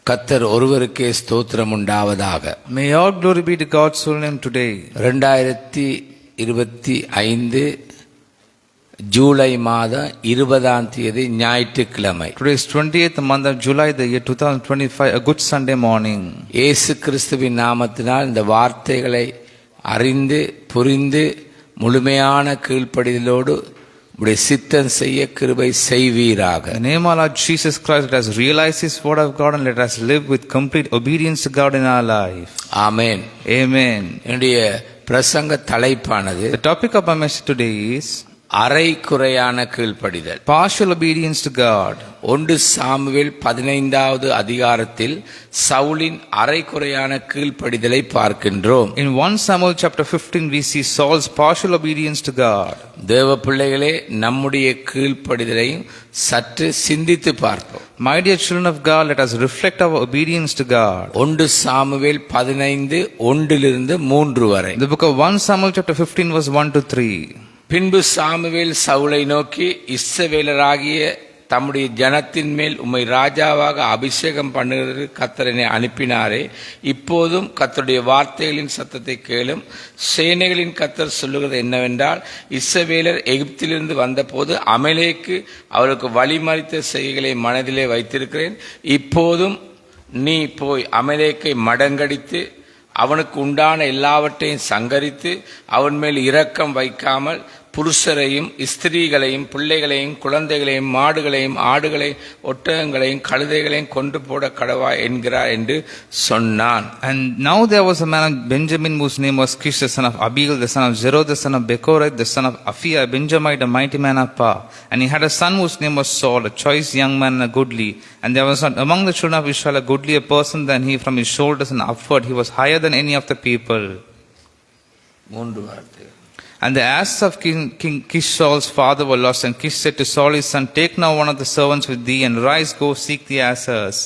கர்த்தர் ஒருவருக்கே ஸ்தோத்திரம் உண்டாவதாக. May all glory be to God's holy name today. 2025 July மாதம் 20ஆம் தேதி ஞாயிற்றுக்கிழமை. Today is 28th month of July, the year 2025, a good Sunday morning. இயேசு கிறிஸ்துவின் நாமத்தினால் இந்த வார்த்தைகளை அறிந்து புரிந்து முழுமையான கீழ்ப்படிதலோடு உடைய சித்தம் செய்ய கிருபை செய்வீராக. In the name of Lord Jesus Christ, let us realize His word of God and let us live with complete obedience to God in our life. Amen. Amen. என்னுடைய பிரசங்க தலைப்பானது, The topic of our message today is அரைகுறையான கீழ்ப்படிதல். partial obedience to God. 1 Samuel 15வது அதிகாரத்தில் சவுலின் அரைகுறையான கீழ்ப்படிதலை பார்க்கின்றோம். In 1 Samuel chapter 15 we see Saul's partial obedience to God. தேவ பிள்ளைகளே, நம்முடைய கீழ்ப்படிதலையும் சற்று சிந்தித்து பார்ப்போம். My dear children of God, let us reflect our obedience to God. 1 Samuel 15:1-3 வரை. The book of 1 Samuel chapter 15 verse 1 to 3. பின்பு சாமுவேல் சவுலை நோக்கி, இஸ்ரவேலராகிய தம்முடைய ஜனத்தின் மேல் உம்மை ராஜாவாக அபிஷேகம் பண்ணுகிறது கர்த்தர் என்னை அனுப்பினாரே. இப்போதும் கர்த்தருடைய வார்த்தைகளின் சத்தத்தை கேளும். சேனைகளின் கர்த்தர் சொல்லுகிறது என்னவென்றால், இஸ்ரவேலர் எகிப்திலிருந்து வந்தபோது அமலேக்கு அவருக்கு வழிமறித்த செய்கைகளை மனதிலே வைத்திருக்கிறேன். இப்போதும் நீ போய் அமலேக்கை மடங்கடித்து அவனுக்கு உண்டான எல்லாவற்றையும் சங்கரித்து அவன் மேல் இரக்கம் வைக்காமல் புருஷரையும் ஸ்திரீகளையும் பிள்ளைகளையும் குழந்தைகளையும் மாடுகளையும் ஆடுகளையும் ஒட்டகங்களையும் கழுதைகளையும் கொண்டு போட கடவாய் என்கிறார் என்று சொன்னான். And now there was a man of Benjamin whose name was Kish, the son of Abiel, the son of Zerah, the son of Bechorath, the son of Aphiah, a Benjamite, a mighty man of power. And he had a son whose name was Saul, a choice young man and a goodly. And there was not among the children of Israel a goodlier person than he. From his shoulders and upward he was higher than any of the people. 3 வார்த்தைகள். And the asses of King Kish, Saul's father, were lost. And Kish said to Saul his son, take now one of the servants with thee, and rise, go seek the asses.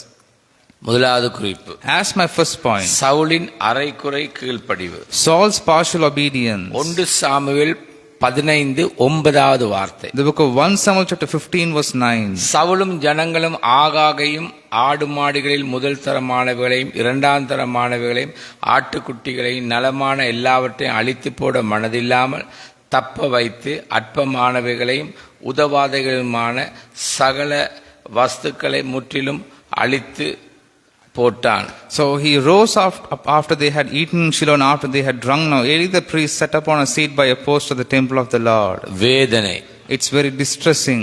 முதலாவது குறிப்பு. As my first point, சவுலின் அரைகுறை கீழ்ப்படிவு. Saul's partial obedience. 1 Samuel 15:9 வார்த்தை. The book of 1 Samuel chapter 15 verse 9. சவுலும் ஜனங்களும் ஆகாகையும் ஆடு மாடுகளில் முதல் தரமானவைகளையும் இரண்டாம் தரமானவைகளையும் ஆட்டுக்குட்டிகளையும் நலமான எல்லாவற்றையும் அழித்து போட மனதில்லாமல் தப்ப வைத்து அற்பமானவைகளையும் உதவாதைகளுமான சகல வஸ்துக்களை முற்றிலும் அழித்து போட்டான். So he rose after they had eaten in Shiloh and after they had drunk. Now Eli the priest sat upon a seat by a post of the temple of the Lord. வேதனை. It's very distressing.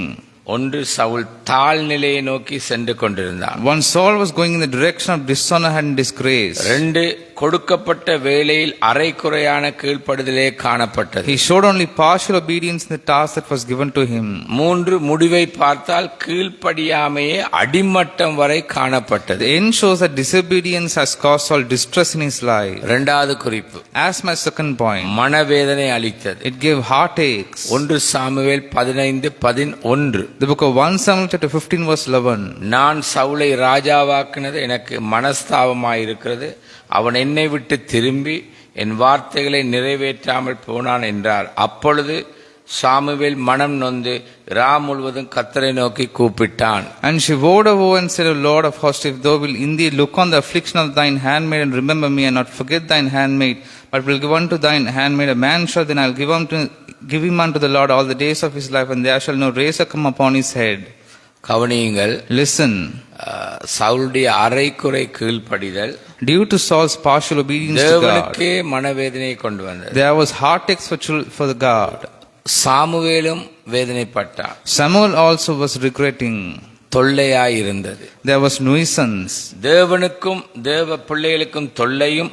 1 Saul தாழ்நிலையை நோக்கி சென்று கொண்டிருந்தான். One Saul was going in the direction of dishonor and disgrace. 2 கொடுக்கப்பட்ட வேளையில் அரைகுறையான கீழ்ப்படிதலே காணப்பட்டது. He showed only partial obedience in the task that was given to him. 3 முடிவை பார்த்தால் கீழ்ப்படியாமையே அடிமட்டம் வரை காணப்பட்டது. The end shows that disobedience has caused Saul distress in his life. 2வது குறிப்பு. As my second point, மனவேதனை அளித்தது. it gave heartaches. 1 Samuel 15:11. The book of 1 Samuel chapter 15 verse 11. நான் சவுலை ராஜாவாக்கினது எனக்கு மனஸ்தாபமாயிருக்கிறது. அவன் என்னை விட்டு திரும்பி என் வார்த்தைகளை நிறைவேற்றாமல் போனான் என்றார். அப்பொழுது சாமுவேல் மனம் நொந்து முழுவதும் கர்த்தரை நோக்கி கூப்பிட்டான். And she vowed a vow and said, O Lord of hosts, if thou wilt indeed look on the affliction of thine handmaid and remember me and not forget thine handmaid, but will give unto thine handmaid a man child, then I'll give him unto the Lord all the days of his life, and there shall no razor come upon his head. கவனியுங்கள். Listen. சவுலுடைய அரைகுறை கீழ்ப்படிதல் due to Saul's partial obedience to God, தேவனுக்கே மனவேதனையை கொண்டு வந்தது. there was heartaches for the God. சாமுவேலும் வேதனைப்பட்டான். Samuel also was regretting. தொல்லையாய் இருந்தது. There was nuisance. தேவனுக்கும் தேவ பிள்ளைகளுக்கும் தொல்லையும்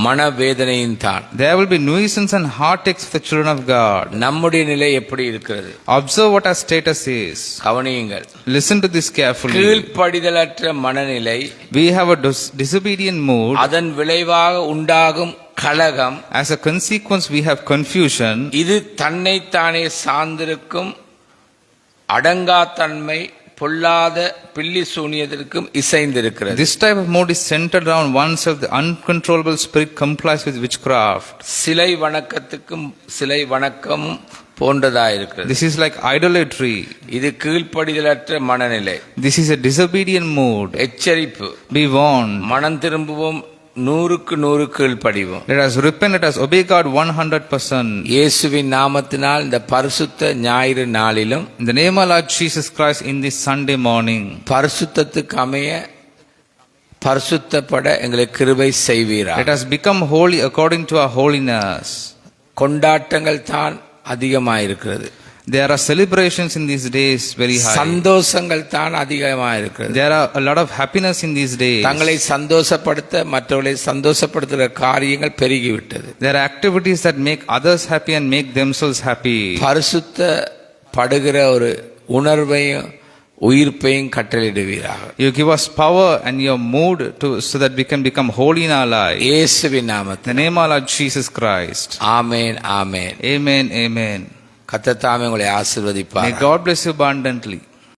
மனவேதனையும் தான். There will be nuisance and heartaches for the children of God. நம்முடைய நிலை எப்படி இருக்கிறது? Observe what our status is. கவனியுங்கள். Listen to this carefully. கீழ்ப்படிதலற்ற மனநிலை, we have a disobedient mood. அதன் விளைவாக உண்டாகும் கலகம், as a consequence we have confusion. இது தன்னைத்தானே சார்ந்திருக்கும் அடங்காத்தன்மை பொல்லாத பில்லி சூனியத்திற்கும் இசைந்திருக்கிறது. This type of mood is centered around oneself. The uncontrollable spirit complies with witchcraft. சிலை வணக்கத்துக்கும் சிலை வணக்கமும் போன்றதா இருக்கிறது. This is like idolatry. இது கீழ்ப்படிதலற்ற மனநிலை. This is a disobedient mood. எச்சரிப்பு, Be warned. மனம் திரும்புவோம், 100க்கு 100 கீழ்ப்படிவோம். Let us repent, let us obey God 100%. இயேசுவின் நாமத்தினால் இந்த பரிசுத்த ஞாயிறு நாளிலும் In the name of Lord Jesus Christ, in this Sunday morning, பரிசுத்தத்துக்கு அமைய பரிசுத்தப்பட எங்களுக்கு கிருபை செய்வீராக. let us become holy according to our holiness. கொண்டாட்டங்கள் தான் அதிகமாயிருக்கிறது. There are celebrations in these days very high. சந்தோஷங்கள் தான் அதிகமாயிருக்கிறது. There are a lot of happiness in these days. தங்களை சந்தோஷப்படுத்த மற்றவர்களை சந்தோஷப்படுத்துகிற காரியங்கள் பெருகிவிட்டது. There are activities that make others happy and make themselves happy. பரிசுத்தப்படுகிற ஒரு உணர்வையும் உயிர்ப்பையும் கட்டளையிடுவீராக. You give us power and your mood to so that we can become holy in our life. இயேசுவின் In நாமத்தில். the name of Lord Jesus Christ. Amen, amen. Amen, amen. கர்த்தர் தாமே உங்களை May ஆசீர்வதிப்பார். God bless you abundantly.